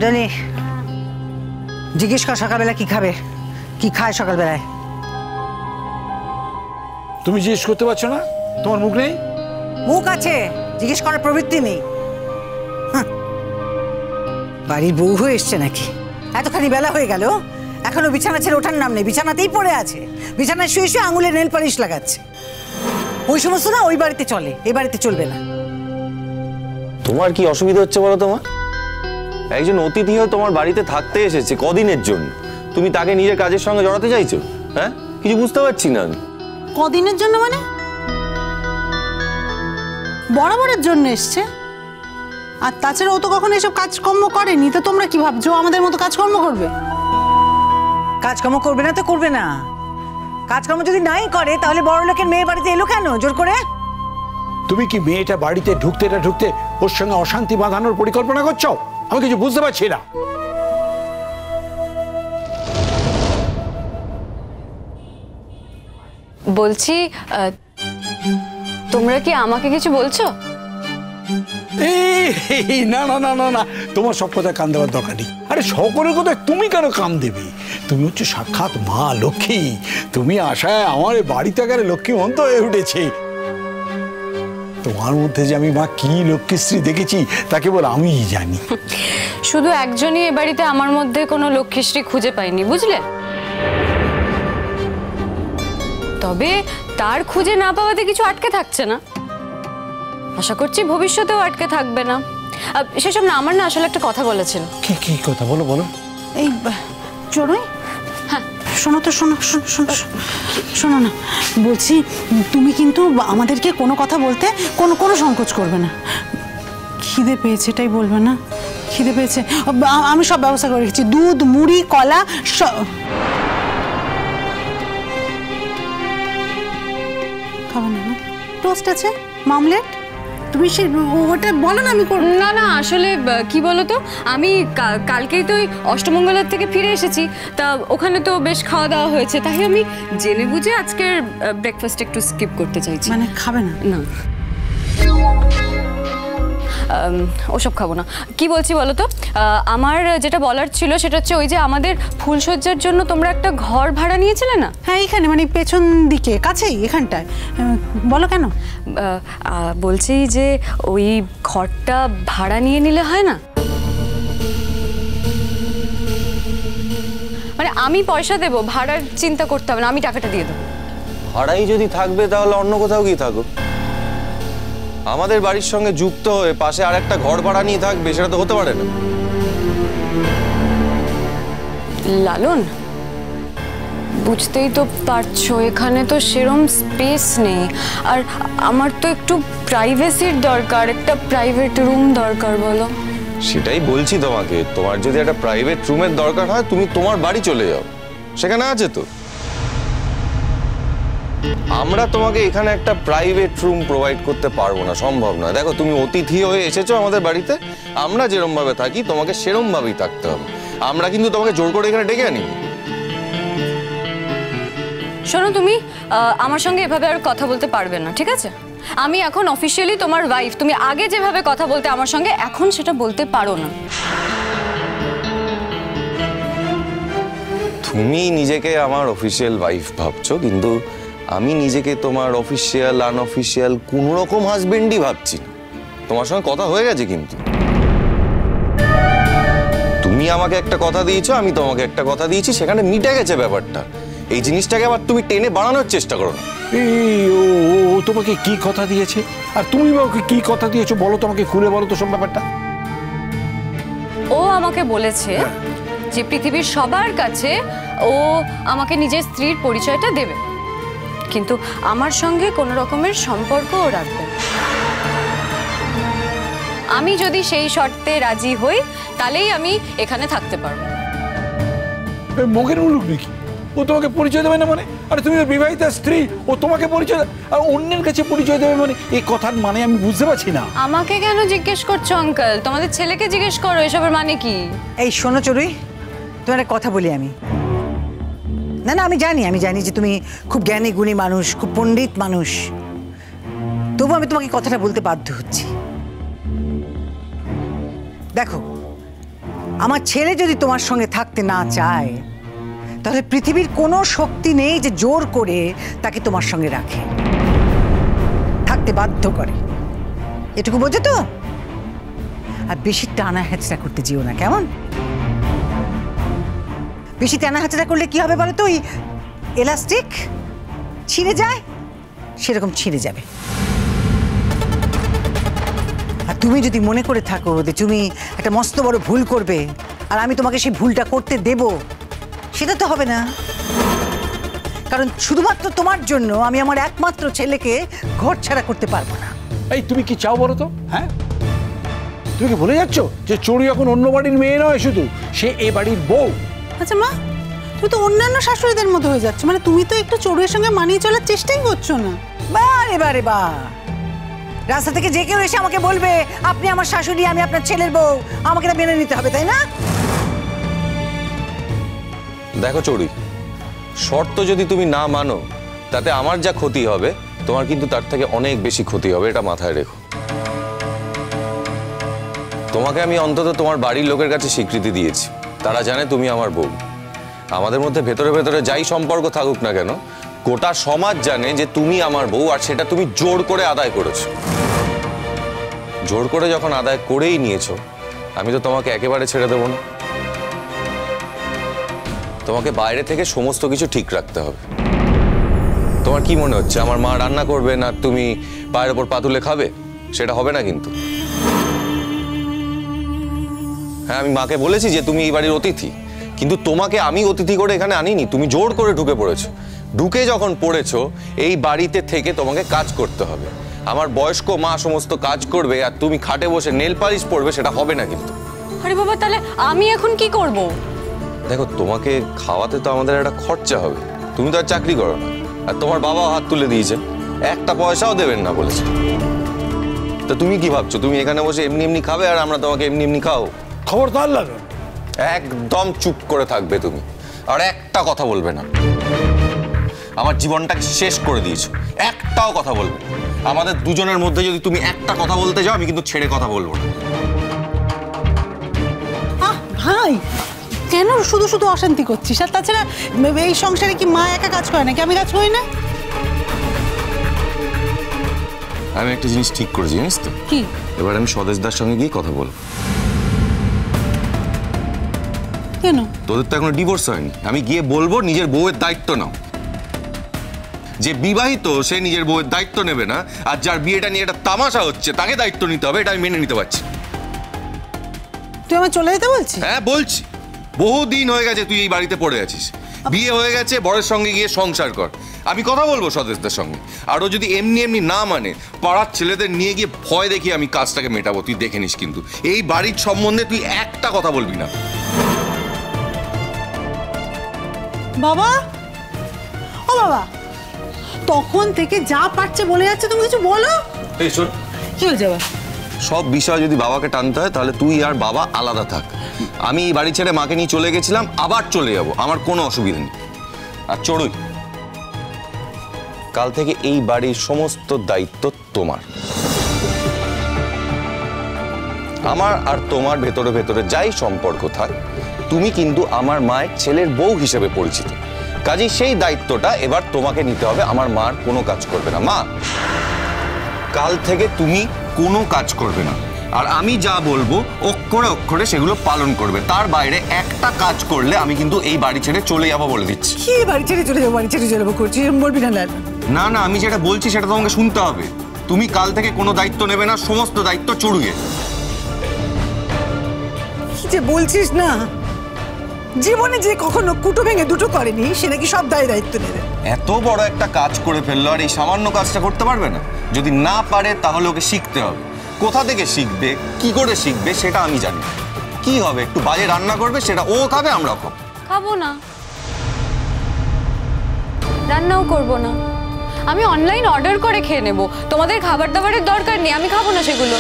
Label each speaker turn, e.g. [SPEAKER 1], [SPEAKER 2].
[SPEAKER 1] ময়দানি জিজ্ঞেস কর সকালবেলা কি খাবে, কি খায় সকালবেলায়।
[SPEAKER 2] তুমি জিজ্ঞেস করতে পারছো না? তোমার মুখ নেই?
[SPEAKER 1] মুখ আছে, জিজ্ঞেস করার প্রবৃত্তি নেই। বাড়ির বউ হয়ে এসছে নাকি? এতখানি বেলা হয়ে গেল, এখনো বিছানা ছেড়ে ওঠার নাম নেই, বিছানাতেই পড়ে আছে। বিছানায় শুয়ে শুয়ে আঙুলে নেল পালিশ লাগাচ্ছে। ওই সমস্ত না ওই বাড়িতে চলে, এই বাড়িতে চলবে না।
[SPEAKER 3] তোমার কি অসুবিধা হচ্ছে বলো? তোমার একজন অতিথি হয়ে তোমার বাড়িতে থাকতে এসেছে কদিনের জন্য, তুমি তাকে নিজের কাজের সঙ্গে জড়াতে চাইছো? হ্যাঁ, কিছু বুঝতে পারছি না আমি।
[SPEAKER 4] কদিনের জন্য মানে? বরাবরের জন্য এসছে। আর তাছাড়া ও তো কখনো এসব কাজকর্ম করেনি, তো তোমরা কি ভাবছো আমাদের মতো কাজকর্ম করবে?
[SPEAKER 1] কাজকর্ম করবে না তো করবে না। কাজকর্ম যদি নাই করে তাহলে বড় লোকের মেয়ে বাড়িতে এলো কেন জোর করে?
[SPEAKER 2] তুমি কি মেয়েটা বাড়িতে ঢুকতে ওর সঙ্গে অশান্তি বাঁধানোর পরিকল্পনা করছো? আমি কিছু বুঝতে পারছি না।
[SPEAKER 5] বলছি তোমরা কি আমাকে কিছু বলছো?
[SPEAKER 2] না না না না না, তোমার সব কথায় কান দেওয়ার দরকার নেই। আরে সকলের কথায় তুমি কেন কান দেবে? তুমি হচ্ছে সাক্ষাৎ মা লক্ষ্মী। তুমি আশায় আমার বাড়িতে একেবারে লক্ষ্মীমন্ত হয়ে উঠেছে। তোমার মধ্যে যে আমি মা কি লক্ষ্মীশ্রী দেখেছি তা কেবল আমিই জানি।
[SPEAKER 5] শুধু একজনই এ বাড়িতে আমার মধ্যে কোনো লক্ষ্মীশ্রী খুঁজে পাইনি, বুঝলে? তবে তার খুঁজে না পাওয়াতে কিছু আটকে থাকছে না, আশা করছি ভবিষ্যতেও আটকে থাকবে না। সেসব না, আমার না আসলে একটা কথা বলেছিল।
[SPEAKER 2] কি কি কথা? বলো বলো।
[SPEAKER 4] এই চড়ুই, হ্যাঁ শোনো তো, শোনো শোনো শোনো না, বলছি তুমি কিন্তু আমাদেরকে কোনো কথা বলতে কোনো সংকোচ করবে না। খিদে পেয়েছে এটাই বলবে না? খিদে পেয়েছে, আমি সব ব্যবস্থা করে রেখেছি, দুধ মুড়ি কলা সব। খাবে না? টোস্ট আছে, মামলেট, তুমি সে ওটা বলো না। আমি
[SPEAKER 5] না না, আসলে কি বলো তো, আমি কালকেই তো ওই অষ্টমঙ্গলার থেকে ফিরে এসেছি, তা ওখানে তো বেশ খাওয়া দাওয়া হয়েছে, তাই আমি জেনে বুঝে আজকের ব্রেকফাস্ট একটু স্কিপ করতে চাইছি।
[SPEAKER 4] মানে খাবে না?
[SPEAKER 5] না, ওসব খাবো না। কি বলছি বলো তো, আমার যেটা বলার ছিল সেটা হচ্ছে ওই যে আমাদের ফুলসজ্জার জন্য তোমরা একটা ঘর ভাড়া নিয়েছিলে না?
[SPEAKER 4] হ্যাঁ, এইখানে মানে পেছন দিকে, কাছেই এখানটায়। বলো কেন?
[SPEAKER 5] বলছি যে ওই ঘরটা ভাড়া নিয়ে নিলে হয় না? মানে আমি পয়সা দেবো, ভাড়ার চিন্তা করতে হবে না, আমি টাকাটা দিয়ে দেবো।
[SPEAKER 3] ভাড়াই যদি থাকবে তাহলে অন্য কোথাও গিয়ে থাকো। আমাদের বাড়ির সঙ্গে যুক্ত হয়ে পাশে আর একটা ঘর ভাড়া নিয়ে থাকবে, সেটা তো হতে পারে না।
[SPEAKER 5] লালন, বুঝতেই তো পারছো এখানে তো সেরম স্পেস নেই, আর আমার তো একটু প্রাইভেসির দরকার, একটা প্রাইভেট রুম দরকার। বলো।
[SPEAKER 3] সেটাই বলছি তোমাকে, তোমার যদি একটা প্রাইভেট রুমের দরকার হয় তুমি তোমার বাড়ি চলে যাও, সেখানে আছে তো। আমরা তোমাকে এখানে একটা প্রাইভেট রুম প্রোভাইড করতে পারবো না, সম্ভব না। দেখো, তুমি অতিথি হয়ে এসেছো আমাদের বাড়িতে, আমরা যেরম ভাবে থাকি তোমাকে সেরম ভাবেই থাকতে হবে। আমরা কিন্তু তোমাকে জোর করে এখানে ডেকে আনি।
[SPEAKER 5] শোনো, তুমি আমার সঙ্গে এভাবে আর কথা বলতে পারবে না, ঠিক আছে? আমি এখন অফিসিয়ালি তোমার ওয়াইফ। তুমি আগে যেভাবে কথা বলতে আমার সঙ্গে, এখন সেটা বলতে পারো না।
[SPEAKER 3] তুমি নিজেকে আমার অফিসিয়াল ওয়াইফ ভাবছো, কিন্তু আমি নিজেকে তোমার অফিসিয়াল আনঅফিসিয়াল কোন রকম হাজবেন্ডই ভাবছি না। তোমার সঙ্গে কথা হয়ে গেছে, কিন্তু তুমি আমাকে একটা কথা দিয়েছো, আমি তোমাকে একটা কথা দিয়েছি, সেখানে মিটে গেছে ব্যাপারটা। এই জিনিসটাকে আবার তুমি টেনে বাড়ানোর চেষ্টা করো না।
[SPEAKER 2] ও তোমাকে কি কথা দিয়েছে, আর তুমি ওকে কি কথা দিয়েছো বলো, তোমাকে খুলে বলো তো সব ব্যাপারটা।
[SPEAKER 5] ও আমাকে বলেছে যে পৃথিবীর সবার কাছে ও আমাকে নিজের স্ত্রীর পরিচয়টা দেবে, কিন্তু আমার সঙ্গে কোনো রকমের সম্পর্কও রাখবে। আমি যদি সেই শর্তে রাজি হই তাহলেই আমি এখানে থাকতে পারবো।
[SPEAKER 2] মুখের মুলুক নাকি? ও তোমাকে পরিচয় দেবে না মানে? আরে তুমি বিবাহিতা স্ত্রী, ও তোমাকে পরিচয় আর অন্যের কাছে পরিচয় দেবে মানে এই কথার মানে আমি বুঝতে পারছি না।
[SPEAKER 5] আমাকে কেন জিজ্ঞেস করছো আঙ্কেল? তোমাদের ছেলেকে জিজ্ঞেস করো এসবের মানে কি।
[SPEAKER 1] এই শোনো চড়ুই, তোমার একটা কথা বলি আমি। না না, আমি জানি যে তুমি খুব জ্ঞানী গুণী মানুষ, খুব পণ্ডিত মানুষ, তবু আমি তোমাকে কথাটা বলতে বাধ্য হচ্ছি। দেখো, আমার ছেলে যদি তোমার সঙ্গে থাকতে না চায় তাহলে পৃথিবীর কোনো শক্তি নেই যে জোর করে তাকে তোমার সঙ্গে রাখে, থাকতে বাধ্য করে। এটুকু বোঝো তো? আর বেশি টানা হেঁচড়া করতে যেও না, কেমন? বেশি টানা হেঁচড়া করলে কি হবে বলো তো? ওই এলাস্টিক ছিঁড়ে যায়, সেরকম ছিঁড়ে যাবে। আর তুমি যদি মনে করে থাকো যে তুমি একটা মস্ত বড় ভুল করবে আর আমি তোমাকে সেই ভুলটা করতে দেব, সেটা তো হবে না। কারণ শুধুমাত্র তোমার জন্য আমি আমার একমাত্র ছেলেকে ঘর ছাড়া করতে পারবো না।
[SPEAKER 2] এই তুমি কি চাও বলো তো? হ্যাঁ, তুমি কি ভুলে যাচ্ছ যে চড়ুই এখন অন্য বাড়ির মেয়ে নয়, শুধু সে এ বাড়ির বউ।
[SPEAKER 4] আচ্ছা মা, তুমি তো অন্যান্য শাশুড়িদের মতো হয়ে যাচ্ছ, মানে তুমি তো একটু চড়ুইয়ের সঙ্গে মানিয়ে চলার চেষ্টাই করছো না।
[SPEAKER 1] বারে বারে বা রাস্তা থেকে যে কেউ এসে আমাকে বলবে আপনি আমার শাশুড়ি, আমি আপনার ছেলের বউ, আমাকে এটা মেনে নিতে হবে, তাই না?
[SPEAKER 3] দেখো চড়ুই, শর্ত যদি তুমি না মানো তাতে আমার যা ক্ষতি হবে তোমার কিন্তু তার থেকে অনেক বেশি ক্ষতি হবে, এটা মাথায় রেখো। তোমাকে আমি অন্তত তোমার বাড়ির লোকের কাছে স্বীকৃতি দিয়েছি, তারা জানে তুমি আমার বউ। আমাদের মধ্যে ভেতরে ভেতরে যাই সম্পর্ক থাকুক না কেন, গোটা সমাজ জানে যে তুমি আমার বউ, আর সেটা তুমি জোর করে আদায় করেছো। জোর করে যখন আদায় করেই নিয়েছো, আমি তো তোমাকে একেবারে ছেড়ে দেবো না। তোমাকে বাইরে থেকে সমস্ত কিছু ঠিক রাখতে হবে। তোমার কি মনে হচ্ছে আমার মা রান্না করবে না তুমি পায়ের ওপর পা তুলে খাবে? সেটা হবে না কিন্তু। হ্যাঁ, আমি মাকে বলেছি যে তুমি এই বাড়ির অতিথি, কিন্তু তোমাকে আমি অতিথি করে এখানে আনিনি, তুমি জোর করে ঢুকে পড়েছো। ঢুকে যখন পড়েছো, এই বাড়িতে থেকে তোমাকে কাজ করতে হবে। আমার বয়স্ক মা সমস্ত কাজ করবে আর তুমি খাটে বসে নেল পালিশ পড়বে, সেটা হবে না কিন্তু।
[SPEAKER 5] আরে বাবা, তাহলে আমি এখন কি করব?
[SPEAKER 3] দেখো, তোমাকে খাওয়াতে তো আমাদের একটা খরচা হবে, তুমি তো আর চাকরি করো না, আর তোমার বাবা হাত তুলে দিয়েছেন, একটা পয়সাও দেবেন না বলেছে। তো তুমি কি ভাবছো তুমি এখানে বসে এমনি এমনি খাবে আর আমরা তোমাকে এমনি এমনি খাও?
[SPEAKER 2] খবরদার লাগে,
[SPEAKER 3] একদম চুপ করে থাকবে তুমি, আর একটা কথা বলবে না। আমার জীবনটাকে শেষ করে দিয়েছো, একটাও কথা বলবে না। আমাদের দুজনের মধ্যে যদি তুমি একটা কথা বলতে যাও, আমি কিন্তু ছেড়ে কথা বলবো না।
[SPEAKER 4] ভাই, কেন শুধু শুধু অশান্তি করছিস? আর তাছাড়া এই সংসারে কি মা একা কাজ করে নাকি আমি কাজ করি না?
[SPEAKER 3] আমি একটা জিনিস ঠিক করেছি, জানিস তো?
[SPEAKER 4] কি?
[SPEAKER 3] এবার আমি স্বদেশদার সঙ্গে গিয়ে কথা বলবো।
[SPEAKER 4] কেন?
[SPEAKER 3] তোদের তো এখনো ডিভোর্স হয়নি, আমি গিয়ে বলবো নিজের বউয়ের দায়িত্ব নাও। যে বিবাহিত সে নিজের বউয়ের দায়িত্ব নেবে না, আর যার বিয়েটা নিয়ে একটা তামাশা হচ্ছে তাকে দায়িত্ব নিতে হবে, এটা আমি মেনে নিতে পারছি।
[SPEAKER 4] তুই আমার চলে যেতে বলছিস?
[SPEAKER 3] হ্যাঁ বলছি, বহুদিন হয়ে গেছে তুই এই বাড়িতে পড়ে আছিস, বিয়ে হয়ে গেছে, বরের সঙ্গে গিয়ে সংসার কর। আমি কথা বলবো স্বদেশদার সঙ্গে, আরও যদি এমনি এমনি না মানে পাড়ার ছেলেদের নিয়ে গিয়ে ভয় দেখিয়ে আমি কাজটাকে মেটাবো, তুই দেখে নিস। কিন্তু এই বাড়ির সম্বন্ধে তুই একটা কথা বলবি না।
[SPEAKER 4] বাবা, ও বাবা, তখন থেকে যা পারছে বলে যাচ্ছে, তুমি কিছু বলো।
[SPEAKER 3] এই শোন,
[SPEAKER 4] কি হয়েছে আবার?
[SPEAKER 3] সব বিষয় যদি বাবাকে টানতে হয় তাহলে তুই আর বাবা আলাদা থাক। আমি এই বাড়ি ছেড়ে মাকে নিয়ে চলে গেছিলাম, আবার চলে যাব, আমার কোনো অসুবিধা নেই। আর চড়ুই, কাল থেকে এই বাড়ির সমস্ত দায়িত্ব তোমার। আমার আর তোমার ভেতরে ভেতরে যাই সম্পর্ক থাক, তুমি কিন্তু আমার মায়ের ছেলের বউ হিসেবে পরিচিত। কাজেই সেই দায়িত্বটা এবার তোমাকে নিতে হবে। আমার মার কোনো কাজ করবে না মা, কাল থেকে তুমি কোনো কাজ করবে না, আর আমি যা বলবো অক্ষরে অক্ষরে সেগুলো পালন করবে। তার বাইরে একটা কাজ করলে আমি কিন্তু এই বাড়ি ছেড়ে চলে যাবো বলে দিচ্ছি।
[SPEAKER 1] কি বাড়ি ছেড়ে চলে যাবো, বাড়ি ছেড়ে চলে যাবো করছি বলবি না?
[SPEAKER 3] না না, আমি যেটা বলছি সেটা তোমাকে শুনতে হবে। তুমি কাল থেকে কোনো দায়িত্ব নেবে না, সমস্ত দায়িত্ব চড়ুইয়ের।
[SPEAKER 1] কি যে বলছিস না, জীবনে যে কখনো কুটো ভেঙে দুটো করেনি সে নাকি সব দায়িত্ব নেবে।
[SPEAKER 3] এত বড় একটা কাজ করে ফেললো আর এই সামান্য কাজটা করতে পারবে না? যদি না পারে তাহলে ওকে শিখতে হবে। কোথা থেকে শিখবে, কি করে শিখবে সেটা আমি জানি। কি হবে, একটু বাজে রান্না করবে, সেটা ও খাবে, আমরাও খাবো।
[SPEAKER 5] খাবো না, রান্নাও করব না, আমি অনলাইন অর্ডার করে খেয়ে নেব। তোমাদের খাবার দাবারের দরকার নেই, আমি খাবো না সেগুলো।